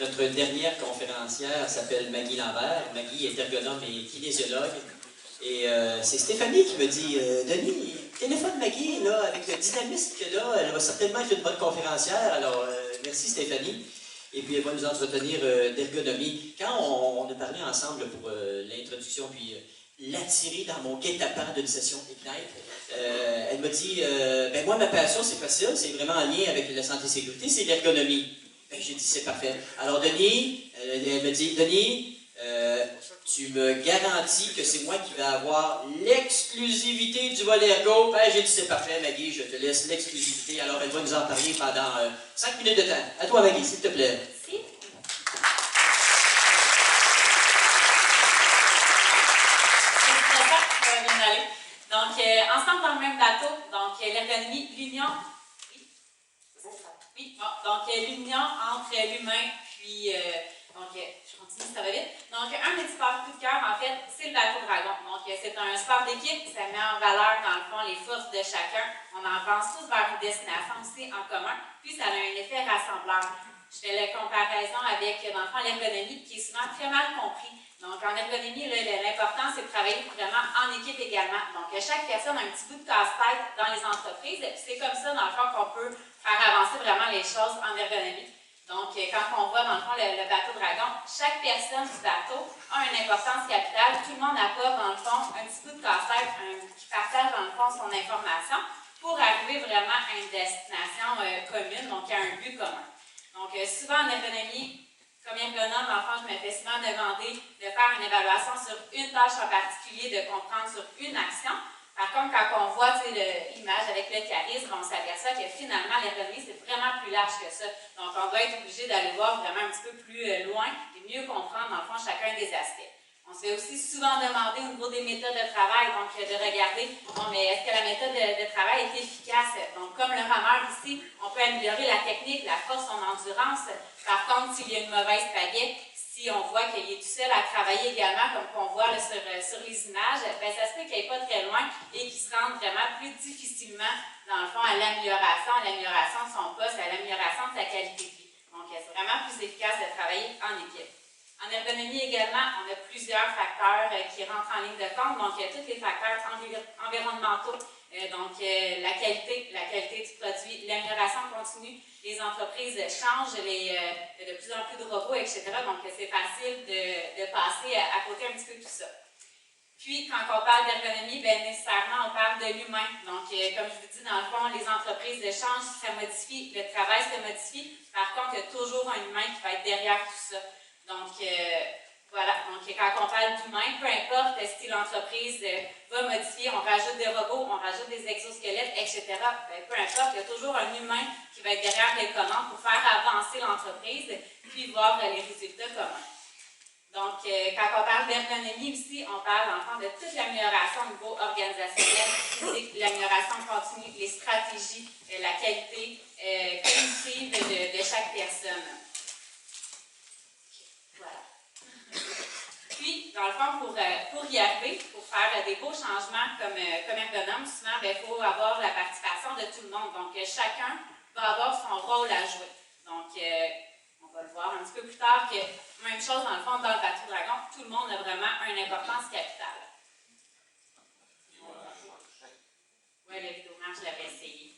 Notre dernière conférencière s'appelle Maggie Lambert. Maggie est ergonome et kinésiologue. Et c'est Stéphanie qui me dit Denis, téléphone Maggie, là, avec le dynamisme qu'elle a, elle va certainement être une bonne conférencière. Alors, merci Stéphanie. Et puis, elle va nous entretenir d'ergonomie. Quand on a parlé ensemble pour l'introduction, puis l'attirer dans mon guet-apens d'une session Ignite, elle m'a dit ben moi, ma passion, c'est facile, c'est vraiment en lien avec la santé et sécurité, c'est l'ergonomie. Ben, j'ai dit, c'est parfait. Alors, Denis, elle me dit, Denis, tu me garantis que c'est moi qui vais avoir l'exclusivité du volet ergo. Ben, j'ai dit, c'est parfait, Maggie, je te laisse l'exclusivité. Alors, elle va nous en parler pendant 5 minutes de temps. À toi, Maggie, s'il te plaît. Merci. Donc, ensemble dans le même bateau, donc l'ergonomie, l'union. Oui, bon, donc l'union entre l'humain puis. Donc, je continue, ça va vite. Donc, un des sports coup de cœur, en fait, c'est le bateau dragon. Donc, c'est un sport d'équipe, ça met en valeur, dans le fond, les forces de chacun. On avance tous vers une destination aussi en commun, puis ça a un effet rassembleur. Je fais la comparaison avec, dans le fond, l'ergonomie, qui est souvent très mal compris. Donc, en ergonomie, l'important, c'est de travailler vraiment en équipe également. Donc, chaque personne a un petit bout de casse-tête dans les entreprises, et c'est comme ça, dans le fond, qu'on peut faire avancer vraiment les choses en ergonomie. Donc, quand on voit, dans le fond, le bateau dragon, chaque personne du bateau a une importance capitale. Tout le monde apporte, dans le fond, un petit bout de casse-tête qui partage, dans le fond, son information pour arriver vraiment à une destination commune, donc à un but commun. Donc, souvent en ergonomie, comme ergonome, dans le fond, je me fais souvent demander de faire une évaluation sur une tâche en particulier, de comprendre sur une action. Par contre, quand on voit l'image avec le charisme, on s'aperçoit que finalement, l'ergonomie, c'est vraiment plus large que ça. Donc, on va être obligé d'aller voir vraiment un petit peu plus loin et mieux comprendre, dans le fond, chacun des aspects. On se fait aussi souvent demander au niveau des méthodes de travail, donc de regarder, bon, mais est-ce que la méthode de travail est efficace? Donc, comme le rameur ici, on peut améliorer la technique, la force, son endurance. Par contre, s'il y a une mauvaise pagaie, si on voit qu'il est tout seul à travailler également, comme qu'on voit là, sur les images, ben, ça se peut qu'il n'aille pas très loin et qu'il se rende vraiment plus difficilement, dans le fond, à l'amélioration de son poste, à l'amélioration de sa qualité de vie. Donc, c'est vraiment plus efficace de travailler en équipe. En ergonomie également, on a plusieurs facteurs qui rentrent en ligne de compte. Donc, tous les facteurs environnementaux, donc la qualité du produit, l'amélioration continue. Les entreprises changent de plus en plus de robots, etc. Donc, c'est facile de passer à côté un petit peu de tout ça. Puis, quand on parle d'ergonomie, bien nécessairement, on parle de l'humain. Donc, comme je vous dis, dans le fond, les entreprises changent, ça modifie, le travail se modifie. Par contre, il y a toujours un humain qui va être derrière tout ça. Donc, voilà. Donc, quand on parle d'humain, peu importe si l'entreprise va modifier, on rajoute des robots, on rajoute des exosquelettes, etc. Bien, peu importe, il y a toujours un humain qui va être derrière les commandes pour faire avancer l'entreprise, puis voir les résultats communs. Donc, quand on parle d'ergonomie aussi, on parle enfin de toute l'amélioration au niveau organisationnel, physique, l'amélioration continue, les stratégies, la qualité cognitive de chaque personne. Voilà. Puis, dans le fond, pour y arriver, pour faire des beaux changements comme ergonome, souvent, il faut avoir la participation de tout le monde. Donc, chacun va avoir son rôle à jouer. Donc, on va le voir un petit peu plus tard que, même chose, dans le fond, dans le bateau dragon, tout le monde a vraiment une importance capitale. Oui, le vidéoman, je l'avais essayé.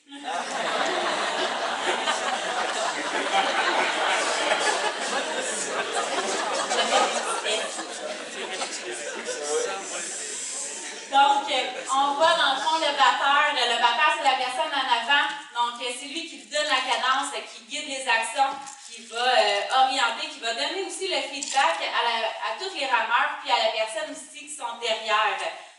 Donc, on voit dans le fond le batteur. Le batteur, c'est la personne en avant. Donc, c'est lui qui donne la cadence, qui guide les actions, qui va orienter, qui va donner aussi le feedback à tous les rameurs, puis à la personne aussi qui sont derrière.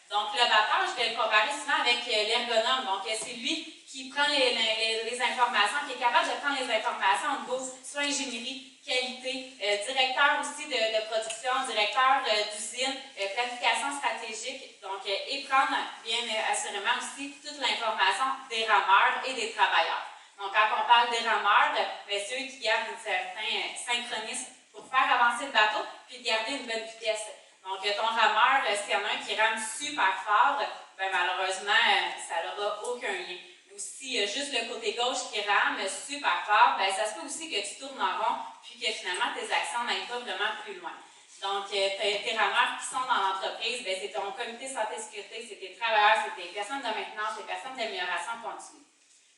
Donc, le batteur, je vais le comparer souvent avec l'ergonome. Donc, c'est lui qui prend les informations, qui est capable de prendre les informations au niveau soit ingénierie, qualité, directeur aussi de production, directeur d'usine, planification stratégique, donc, et prendre bien assurément aussi toute l'information des rameurs et des travailleurs. Donc, quand on parle des rameurs, c'est eux qui gardent un certain synchronisme pour faire avancer le bateau, puis garder une bonne vitesse. Donc, ton rameur, s'il y en a un qui rame super fort, ben, malheureusement, ça n'aura aucun lien. s'il y a juste le côté gauche qui rame super fort, ben, ça se peut aussi que tu tournes en rond, puis que finalement tes actions n'aillent pas vraiment plus loin. Donc, tes rameurs qui sont dans l'entreprise, ben, c'est ton comité santé-sécurité, c'est tes travailleurs, c'est tes personnes de maintenance, tes personnes d'amélioration continue.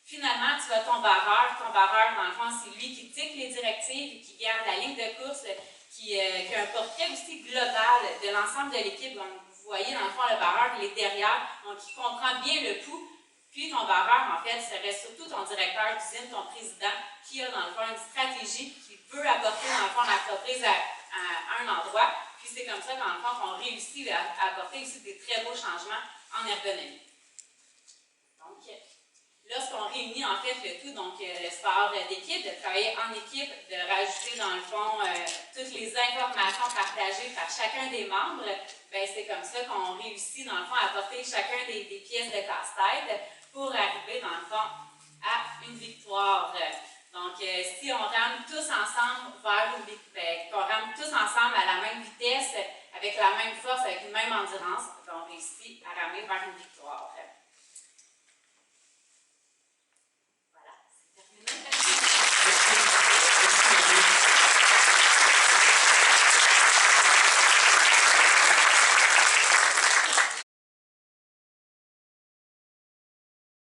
Finalement, tu as ton barreur. Ton barreur, dans le fond, c'est lui qui dicte les directives, qui garde la ligne de course, qui a un portrait aussi global de l'ensemble de l'équipe. Donc, vous voyez, dans le fond, le barreur, il est derrière, donc il comprend bien le pouls. Puis, ton barreur, en fait, serait surtout ton directeur d'usine, ton président, qui a, dans le fond, une stratégie qui veut apporter, dans le fond, l'entreprise à un endroit. Puis, c'est comme ça, dans le fond, qu'on réussit à apporter aussi des très beaux changements en ergonomie. Donc, lorsqu'on réunit en fait le tout, donc le sport d'équipe, de travailler en équipe, de rajouter dans le fond toutes les informations partagées par chacun des membres, ben, c'est comme ça qu'on réussit dans le fond à apporter chacun des pièces de casse-tête pour arriver dans le fond à une victoire. Donc, si on rame tous ensemble vers une victoire, qu'on rame tous ensemble à la même vitesse, avec la même force, avec une même endurance, ben, on réussit à ramer vers une victoire.